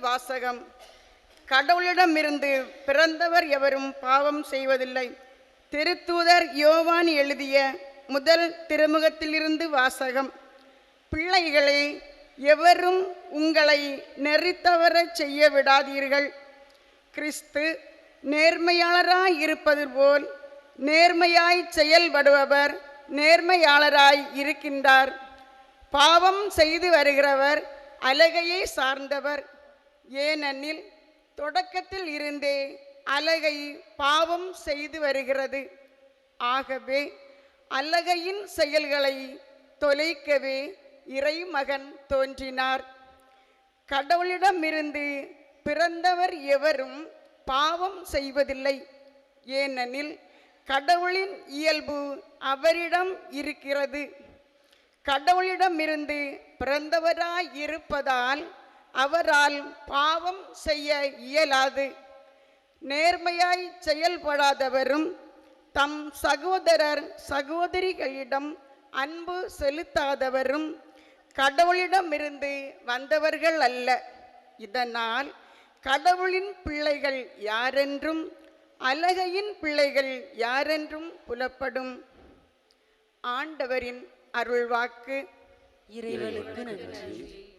வாசகம். கடவுளிடமிருந்து பிறந்தவர் எவரும் பாவம் செய்வதில்லை. திருத்தூதர் யோவான் எழுதிய முதல் திருமுகத்திலிருந்து வாசகம். பிள்ளைகளே, எவரும் உங்களை நெறித்தவரச் செய்ய விடாதீர்கள். கிறிஸ்து நேர்மையாளராய் இருப்பது போல் நேர்மையாய் செயல்படுபவர் நேர்மையாளராய் இருக்கின்றார். பாவம் செய்து வருகிறவர் அலகையை சார்ந்தவர். ஏனெனில் தொடக்கத்தில் இருந்தே அலகை பாவம் செய்து வருகிறது. ஆகவே அலகையின் செயல்களை தொலைக்கவே இறைமகன் தோன்றினார். கடவுளிடமிருந்து பிறந்தவர் எவரும் பாவம் செய்வதில்லை. ஏனெனில் கடவுளின் இயல்பு அவரிடம் இருக்கிறது. கடவுளிடமிருந்து பிறந்தவராய் இருப்பதால் அவரால் பாவம் செய்ய இயலாது. நேர்மையாய் செயல்படாதவரும் தம் சகோதரர் சகோதரிகளிடம் அன்பு செலுத்தாதவரும் கடவுளிடமிருந்து வந்தவர்கள் அல்ல. இதனால் கடவுளின் பிள்ளைகள் யாரென்றும் அலகையின் பிள்ளைகள் யாரென்றும் புலப்படும். ஆண்டவரின் அருள்வாக்கு. இறைவனுக்கு நன்றி.